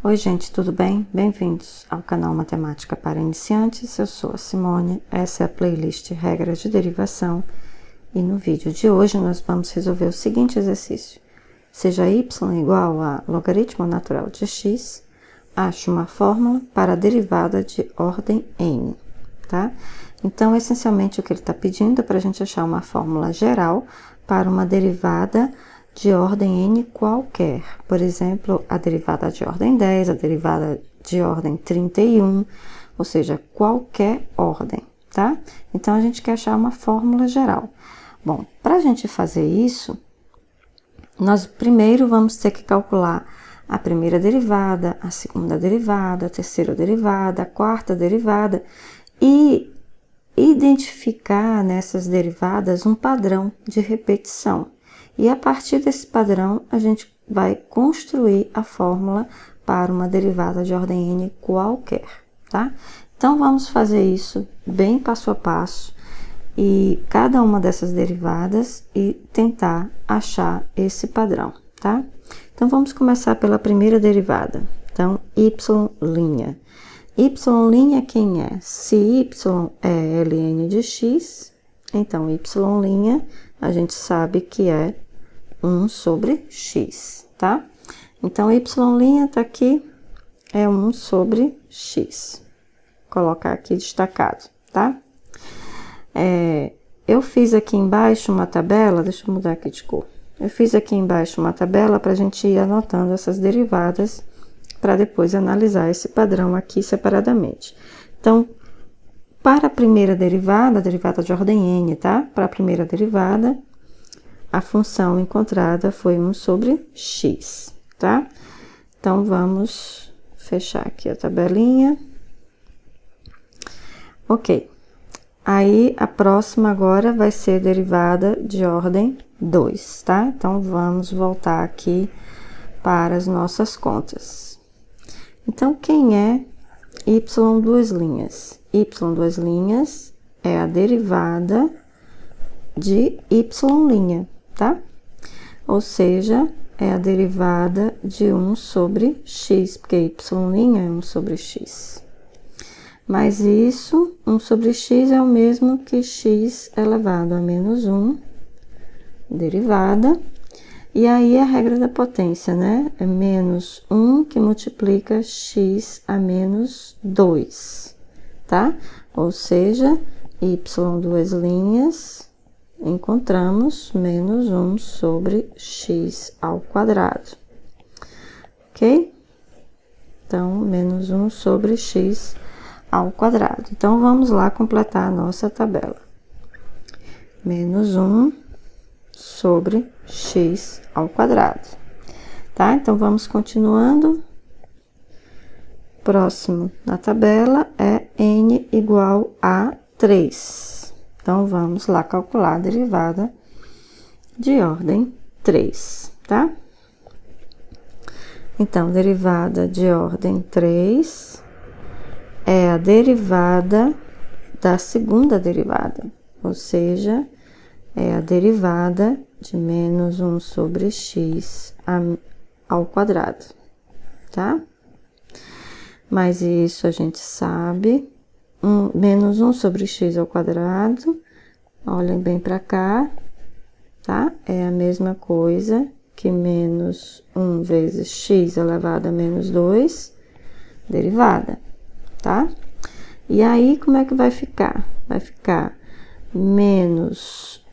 Oi gente, tudo bem? Bem-vindos ao canal Matemática para Iniciantes. Eu sou a Simone, essa é a playlist Regras de Derivação e no vídeo de hoje nós vamos resolver o seguinte exercício. Seja y igual a logaritmo natural de x, ache uma fórmula para a derivada de ordem n, tá? Então, essencialmente, o que ele está pedindo é para a gente achar uma fórmula geral para uma derivada de ordem n qualquer. Por exemplo, a derivada de ordem 10, a derivada de ordem 31, ou seja, qualquer ordem, tá? Então, a gente quer achar uma fórmula geral. Bom, para a gente fazer isso, nós primeiro vamos ter que calcular a primeira derivada, a segunda derivada, a terceira derivada, a quarta derivada e identificar nessas derivadas um padrão de repetição. E a partir desse padrão, a gente vai construir a fórmula para uma derivada de ordem n qualquer, tá? Então, vamos fazer isso bem passo a passo e cada uma dessas derivadas e tentar achar esse padrão, tá? Então, vamos começar pela primeira derivada. Então, y'. Y' quem é? Se y é ln de x, então y' a gente sabe que é 1 sobre x, tá? Então, y' tá aqui, é 1 sobre x. Vou colocar aqui destacado, tá? Eu fiz aqui embaixo uma tabela, deixa eu mudar aqui de cor. Eu fiz aqui embaixo uma tabela para a gente ir anotando essas derivadas, para depois analisar esse padrão aqui separadamente. Então, para a primeira derivada, a derivada de ordem n, tá? Para a primeira derivada, a função encontrada foi 1 sobre x, tá? Então, vamos fechar aqui a tabelinha. Ok. Aí, a próxima agora vai ser derivada de ordem 2, tá? Então, vamos voltar aqui para as nossas contas. Então, quem é y duas linhas? Y duas linhas é a derivada de y', tá? Ou seja, é a derivada de 1 sobre x, porque y' é 1 sobre x. Mas isso, 1 sobre x é o mesmo que x elevado a menos 1, derivada. E aí, a regra da potência, né? É menos 1 que multiplica x a menos 2, tá? Ou seja, y duas linhas, encontramos menos 1 sobre x ao quadrado, ok? Então, menos 1 sobre x ao quadrado. Então, vamos lá completar a nossa tabela. Menos 1 sobre x ao quadrado, tá? Então, vamos continuando. Próximo na tabela é n igual a 3. Então, vamos lá calcular a derivada de ordem 3, tá? Então, derivada de ordem 3 é a derivada da segunda derivada, ou seja, é a derivada de menos 1 sobre x ao quadrado, tá? Mas isso a gente sabe, menos 1 sobre x ao quadrado, olhem bem para cá, tá? É a mesma coisa que menos 1 vezes x elevado a menos 2, derivada, tá? E aí, como é que vai ficar? Vai ficar menos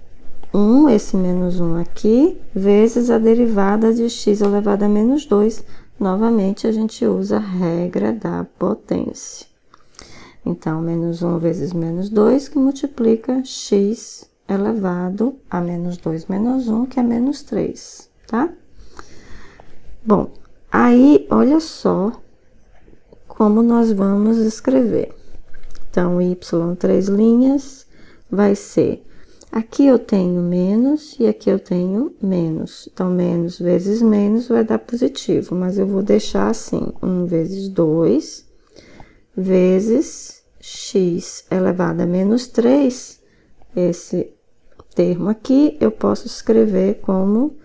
1, esse menos 1 aqui, vezes a derivada de x elevado a menos 2. Novamente, a gente usa a regra da potência. Então, menos 1 vezes menos 2, que multiplica x elevado a menos 2 menos 1, que é menos 3, tá? Bom, aí, olha só como nós vamos escrever. Então, y, 3 linhas, vai ser... Aqui eu tenho menos e aqui eu tenho menos. Então, menos vezes menos vai dar positivo, mas eu vou deixar assim, 1 vezes 2 vezes x elevado a menos 3. Esse termo aqui eu posso escrever como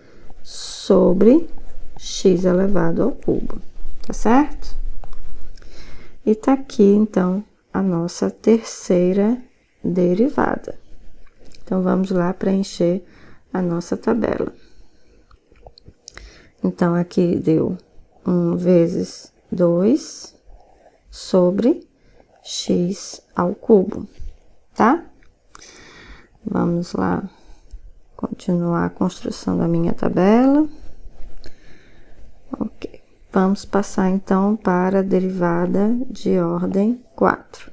sobre x elevado ao cubo, tá certo? E tá aqui, então, a nossa terceira derivada. Então, vamos lá preencher a nossa tabela. Então, aqui deu 1 vezes 2 sobre x ao cubo, tá? Vamos lá continuar a construção da minha tabela. Ok. Vamos passar, então, para a derivada de ordem 4.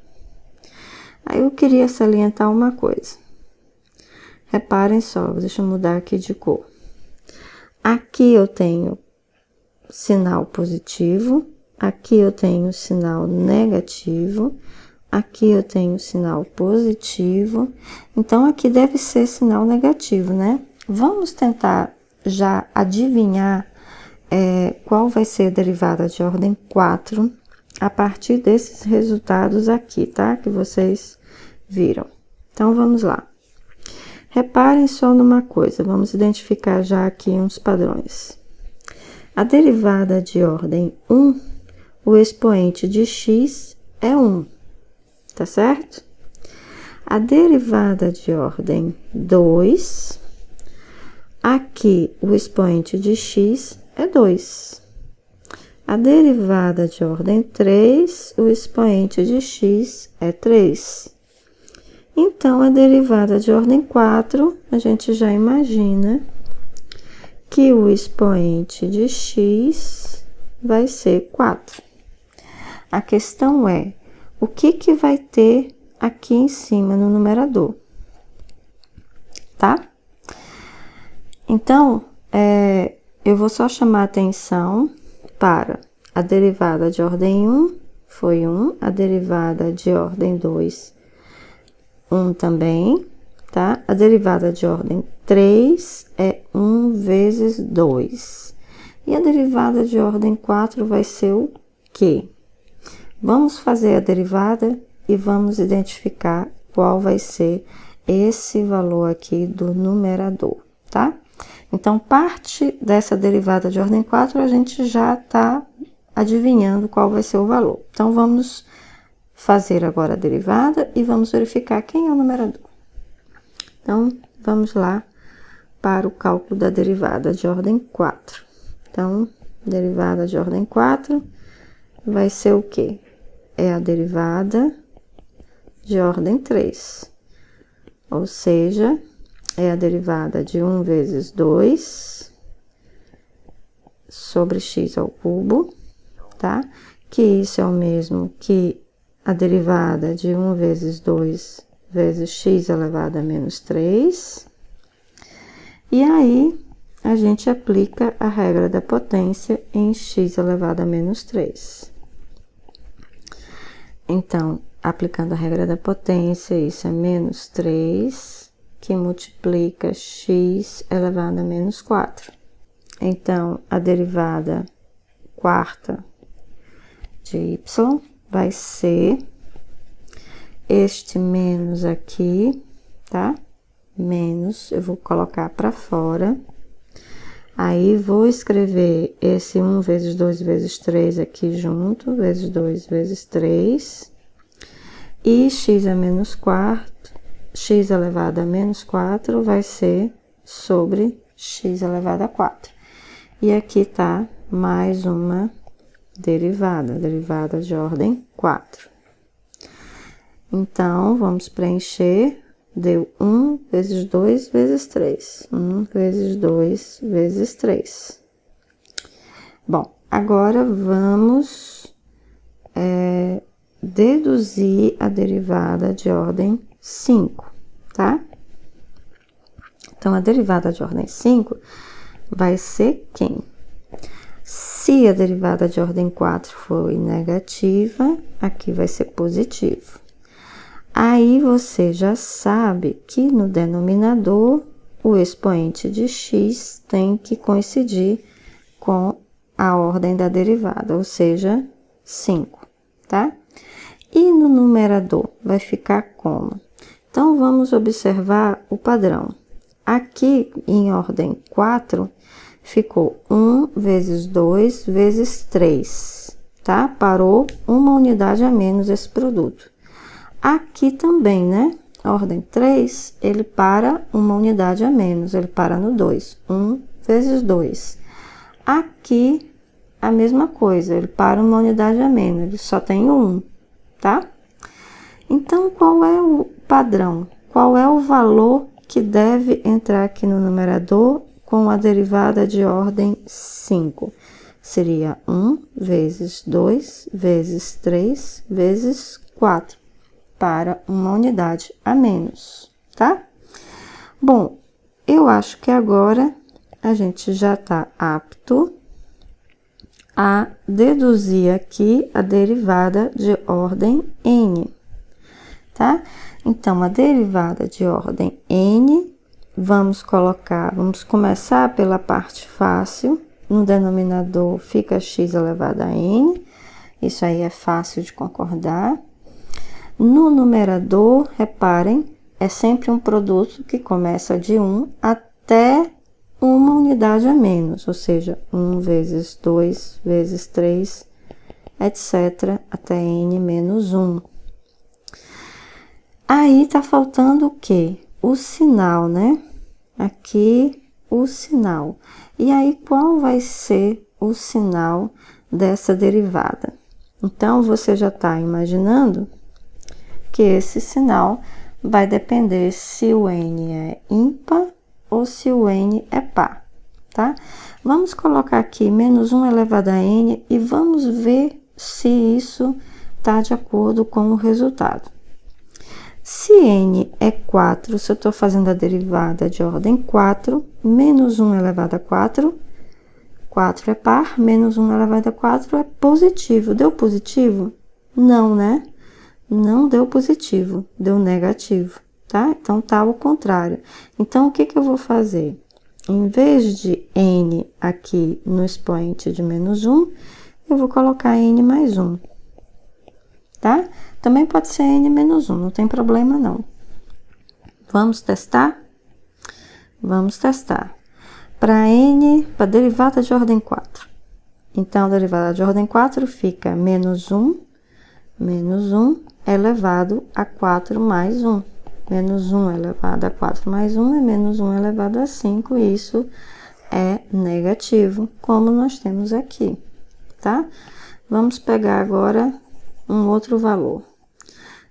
Aí, eu queria salientar uma coisa. Reparem só, deixa eu mudar aqui de cor. Aqui eu tenho sinal positivo, aqui eu tenho sinal negativo, aqui eu tenho sinal positivo, então aqui deve ser sinal negativo, né? Vamos tentar já adivinhar qual vai ser a derivada de ordem 4 a partir desses resultados aqui, tá? Que vocês viram. Então, vamos lá. Reparem só numa coisa, vamos identificar já aqui uns padrões. A derivada de ordem 1, o expoente de x é 1, tá certo? A derivada de ordem 2, aqui o expoente de x é 2. A derivada de ordem 3, o expoente de x é 3. Então, a derivada de ordem 4, a gente já imagina que o expoente de x vai ser 4. A questão é, o que vai ter aqui em cima no numerador? Tá? Então, eu vou só chamar a atenção para a derivada de ordem 1, foi 1, a derivada de ordem 2, 1 também, tá? A derivada de ordem 3 é 1 vezes 2. E a derivada de ordem 4 vai ser o quê? Vamos fazer a derivada e vamos identificar qual vai ser esse valor aqui do numerador, tá? Então, parte dessa derivada de ordem 4, a gente já tá adivinhando qual vai ser o valor. Então, vamos fazer agora a derivada e vamos verificar quem é o numerador. Então, vamos lá para o cálculo da derivada de ordem 4. Então, derivada de ordem 4 vai ser o quê? É a derivada de ordem 3. Ou seja, é a derivada de 1 vezes 2 sobre x ao cubo, tá? Que isso é o mesmo que a derivada de 1 vezes 2 vezes x elevado a menos 3. E aí, a gente aplica a regra da potência em x elevado a menos 3. Então, aplicando a regra da potência, isso é menos 3, que multiplica x elevado a menos 4. Então, a derivada quarta de y vai ser este menos aqui, tá? Menos, eu vou colocar para fora. Aí, vou escrever esse 1 vezes 2 vezes 3 aqui junto, vezes 2 vezes 3. E x a menos 4, x elevado a menos 4 vai ser sobre x elevado a 4. E aqui tá mais uma derivada de ordem 4. Então, vamos preencher, deu 1 vezes 2 vezes 3. 1 vezes 2 vezes 3. Bom, agora vamos deduzir a derivada de ordem 5, tá? Então, a derivada de ordem 5 vai ser quem? Se a derivada de ordem 4 foi negativa, aqui vai ser positivo. Aí, você já sabe que no denominador, o expoente de x tem que coincidir com a ordem da derivada, ou seja, 5, tá? E no numerador, vai ficar como? Então, vamos observar o padrão. Aqui, em ordem 4, ficou 1 vezes 2 vezes 3. tá? Parou uma unidade a menos esse produto. Aqui também, né? Ordem 3, ele para uma unidade a menos, ele para no 2. 1 vezes 2. Aqui, a mesma coisa, ele para uma unidade a menos, ele só tem 1, tá? Então, qual é o padrão? Qual é o valor que deve entrar aqui no numerador com a derivada de ordem 5? Seria 1 vezes 2 vezes 3 vezes 4. Para uma unidade a menos, tá? Bom, eu acho que agora a gente já está apto a deduzir aqui a derivada de ordem n, tá? Então, a derivada de ordem n, vamos começar pela parte fácil. No denominador fica x elevado a n, isso aí é fácil de concordar. No numerador, reparem, é sempre um produto que começa de 1 até uma unidade a menos, ou seja, 1 vezes 2 vezes 3, etc., até n menos 1. Aí tá faltando o quê? O sinal, né? Aqui, o sinal. E aí, qual vai ser o sinal dessa derivada? Então, você já está imaginando que esse sinal vai depender se o n é ímpar ou se o n é par, tá? Vamos colocar aqui menos 1 elevado a n e vamos ver se isso está de acordo com o resultado. Se n é 4, se eu estou fazendo a derivada de ordem 4, menos 1 elevado a 4, 4 é par, menos 1 elevado a 4 é positivo. Deu positivo? Não, né? Não deu positivo, deu negativo, tá? Então, tá ao contrário. Então, o que que eu vou fazer? Em vez de n aqui no expoente de menos 1, eu vou colocar n mais 1, tá? Também pode ser n menos 1, não tem problema não. Vamos testar? Vamos testar. Para a derivada de ordem 4. Então, a derivada de ordem 4 fica menos 1 elevado a 4 mais 1. Menos 1 elevado a 4 mais 1 é menos 1 elevado a 5, e isso é negativo, como nós temos aqui, tá? Vamos pegar agora um outro valor.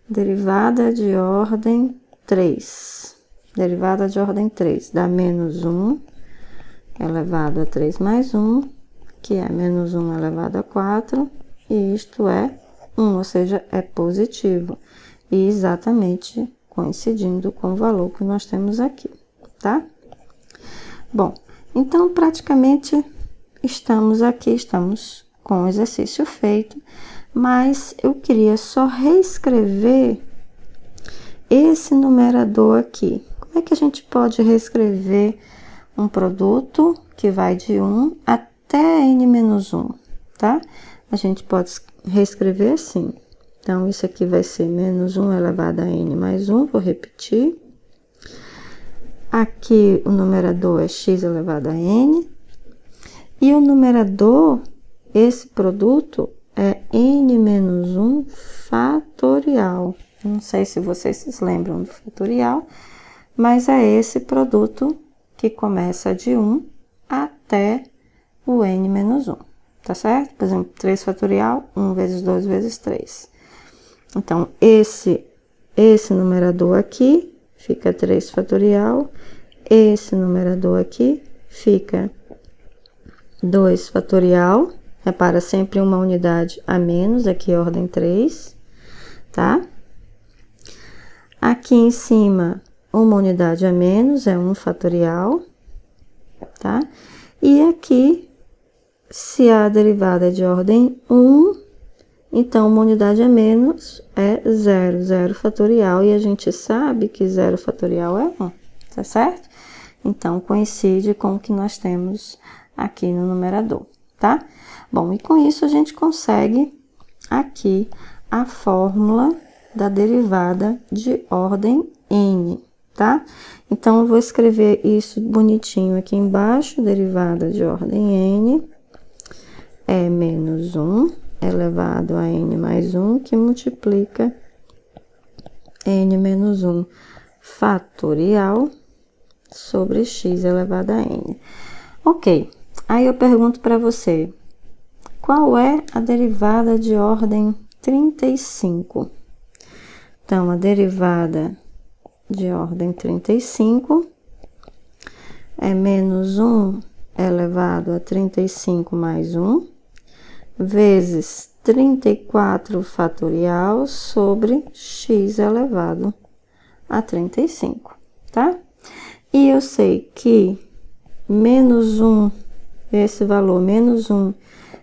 Derivada de ordem 3. Derivada de ordem 3 dá menos 1 elevado a 3 mais 1, que é menos 1 elevado a 4, e isto é 1, ou seja, é positivo, e exatamente coincidindo com o valor que nós temos aqui, tá? Bom, então, praticamente, estamos com o exercício feito, mas eu queria só reescrever esse numerador aqui. Como é que a gente pode reescrever um produto que vai de 1 até n-1, tá? A gente pode reescrever assim. Então, isso aqui vai ser menos 1 elevado a n mais 1, vou repetir. Aqui, o numerador é x elevado a n. E o numerador, esse produto, é n menos 1 fatorial. Não sei se vocês se lembram do fatorial, mas é esse produto que começa de 1 até o n menos 1, tá certo? Por exemplo, 3 fatorial, 1 vezes 2 vezes 3. Então, esse numerador aqui fica 3 fatorial, esse numerador aqui fica 2 fatorial, repara, sempre uma unidade a menos, aqui ordem 3, tá? Aqui em cima, uma unidade a menos, é 1 fatorial, tá? E aqui, se a derivada é de ordem 1, então, uma unidade a menos é 0, 0 fatorial, e a gente sabe que 0 fatorial é 1, tá certo? Então, coincide com o que nós temos aqui no numerador, tá? Bom, e com isso a gente consegue aqui a fórmula da derivada de ordem n, tá? Então, eu vou escrever isso bonitinho aqui embaixo, derivada de ordem n é menos 1 elevado a n mais 1, que multiplica n menos 1 fatorial sobre x elevado a n. Ok, aí eu pergunto para você, qual é a derivada de ordem 35? Então, a derivada de ordem 35 é menos 1 elevado a 35 mais 1, vezes 34 fatorial sobre x elevado a 35, tá? E eu sei que menos 1, esse valor menos 1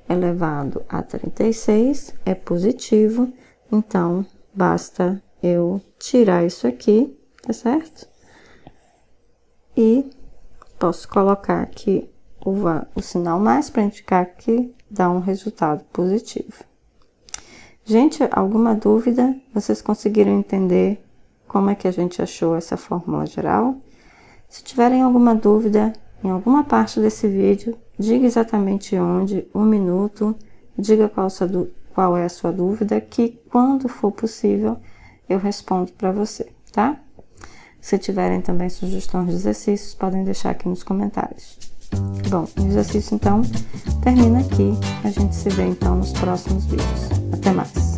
elevado a 36 é positivo, então basta eu tirar isso aqui, tá certo? E posso colocar aqui o sinal mais para indicar que dá um resultado positivo. Gente, alguma dúvida? Vocês conseguiram entender como é que a gente achou essa fórmula geral? Se tiverem alguma dúvida em alguma parte desse vídeo, diga exatamente onde, 1 minuto, diga qual é a sua dúvida, que quando for possível eu respondo para você, tá? Se tiverem também sugestões de exercícios, podem deixar aqui nos comentários. Bom, o exercício então termina aqui. A gente se vê então nos próximos vídeos. Até mais!